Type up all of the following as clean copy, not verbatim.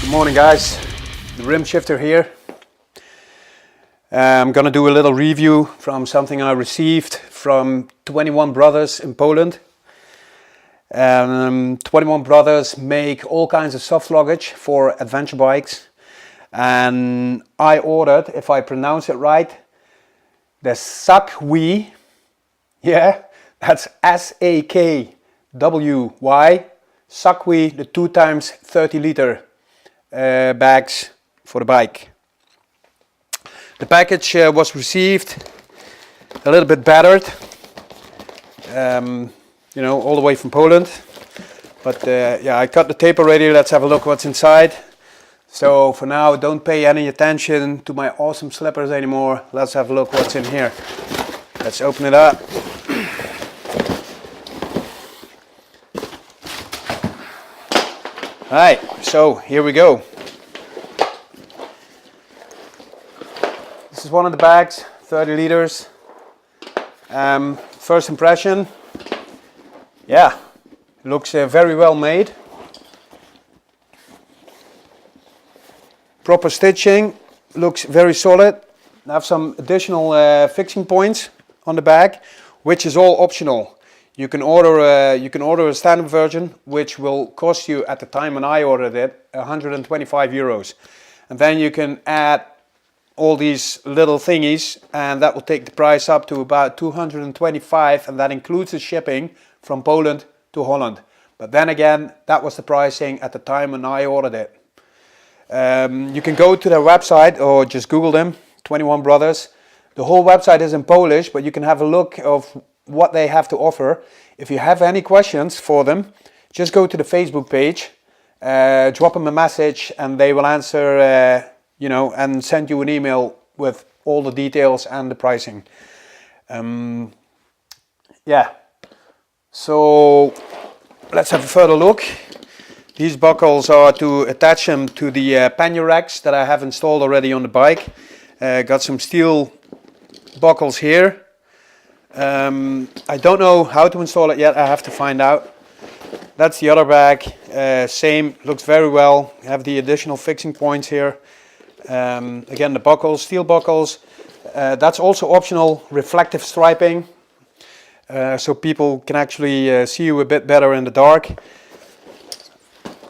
Good morning, guys. The rim shifter here. I'm gonna do a little review from something I received from 21Brothers in Poland. 21Brothers make all kinds of soft luggage for adventure bikes, and I ordered, if I pronounce it right, the Sakwy. Yeah, that's Sakwy. Sakwy, the 2x 30 liter bags for the bike. The package was received a little bit battered, you know, all the way from Poland. But yeah, I cut the tape already. Let's have a look what's inside. So for now, don't pay any attention to my awesome slippers anymore. Let's have a look what's in here. Let's open it up. Alright, so here we go. This is one of the bags, 30 liters. First impression, yeah, it looks very well made. Proper stitching, looks very solid. I have some additional fixing points on the bag, which is all optional. You can order a standard version, which will cost you, at the time when I ordered it, 125 euros. And then you can add all these little thingies, and that will take the price up to about 225, and that includes the shipping from Poland to Holland. But then again, that was the pricing at the time when I ordered it. You can go to their website or just Google them, 21Brothers. The whole website is in Polish, but you can have a look of what they have to offer. If you have any questions for them, just go to the Facebook page, drop them a message, and they will answer, you know, and send you an email with all the details and the pricing. Yeah, so let's have a further look. These buckles are to attach them to the pannier racks that I have installed already on the bike. Got some steel buckles here. I don't know how to install it yet. I have to find out. That's the other bag. Same, looks very well. I have the additional fixing points here. Again, the buckles, steel buckles. That's also optional, reflective striping, so people can actually see you a bit better in the dark.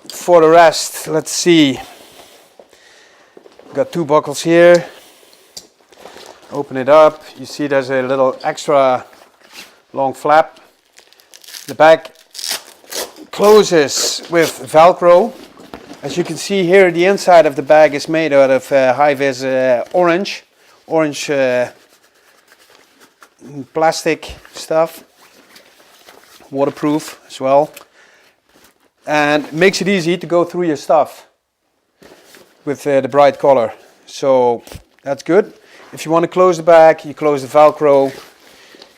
For the rest, let's see. Got two buckles here. Open it up. You see there's a little extra long flap. The bag closes with Velcro. As you can see here, the inside of the bag is made out of high-vis orange plastic stuff, waterproof as well, and makes it easy to go through your stuff with the bright color. So that's good. If you want to close the bag, you close the Velcro,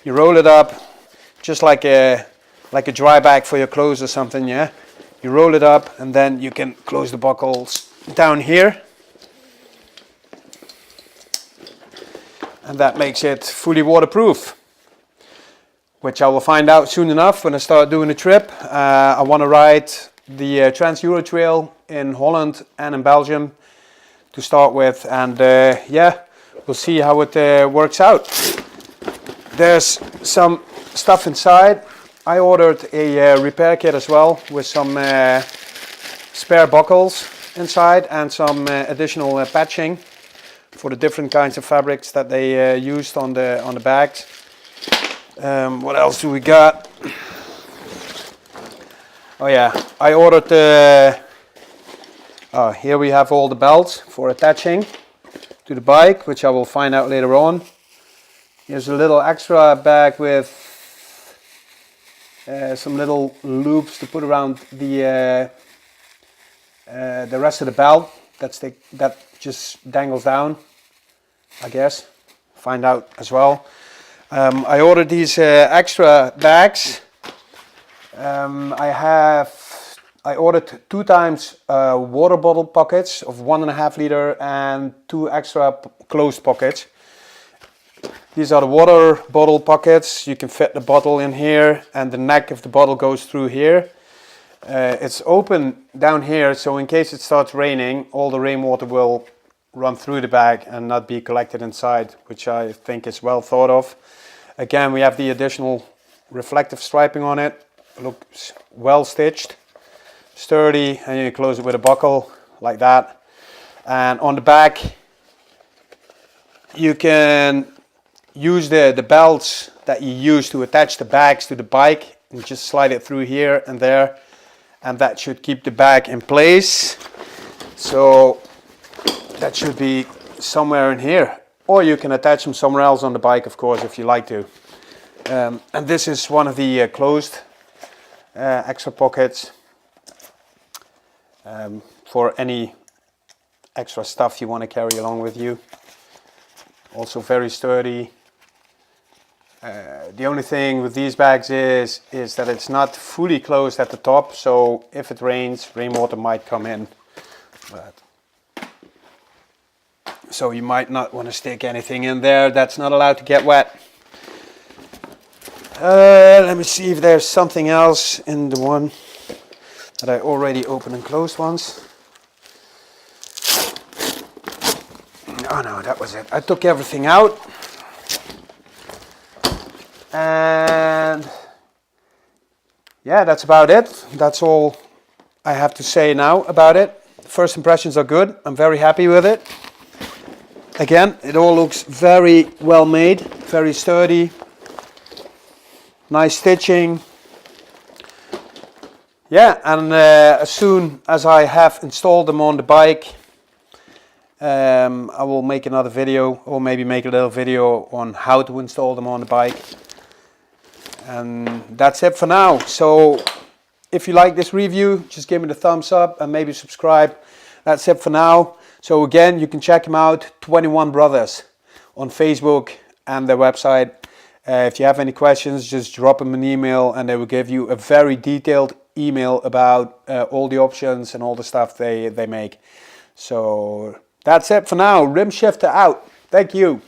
you roll it up, just like a dry bag for your clothes or something, yeah? You roll it up, and then you can close the buckles down here. And that makes it fully waterproof, which I will find out soon enough when I start doing a trip. I want to ride the Trans-Euro Trail in Holland and in Belgium to start with, and yeah, we'll see how it works out. There's some stuff inside. I ordered a repair kit as well with some spare buckles inside and some additional patching for the different kinds of fabrics that they used on the bags. What else do we got? Oh yeah, I ordered here we have all the belts for attaching to the bike, which I will find out later on. Here's a little extra bag with some little loops to put around the rest of the belt. That just dangles down, I guess. Find out as well. I ordered these extra bags. I ordered 2 times water bottle pockets of 1.5 liter and 2 extra closed pockets. These are the water bottle pockets. You can fit the bottle in here, and the neck of the bottle goes through here. It's open down here, so in case it starts raining, all the rainwater will run through the bag and not be collected inside, which I think is well thought of. Again, we have the additional reflective striping on it. Looks well stitched, sturdy, and you close it with a buckle like that. And on the back, you can use the belts that you use to attach the bags to the bike and just slide it through here and there, and that should keep the bag in place. So that should be somewhere in here, or you can attach them somewhere else on the bike, of course, if you like to. And this is one of the closed extra pockets for any extra stuff you want to carry along with you. Also very sturdy. The only thing with these bags is that it's not fully closed at the top, so if it rains, rainwater might come in. So you might not want to stick anything in there that's not allowed to get wet. Let me see if there's something else in the one that I already opened and closed once. Oh no, that was it. I took everything out. And yeah, that's about it. That's all I have to say now about it. First impressions are good. I'm very happy with it. Again, it all looks very well made, very sturdy, nice stitching. Yeah, and as soon as I have installed them on the bike, I will make another video, or maybe make a little video on how to install them on the bike. And that's it for now. So if you like this review, just give me the thumbs up and maybe subscribe. That's it for now. So again, you can check them out, 21Brothers, on Facebook and their website. If you have any questions, just drop them an email and they will give you a very detailed email about all the options and all the stuff they make. So that's it for now. Rim Shifter out. Thank you.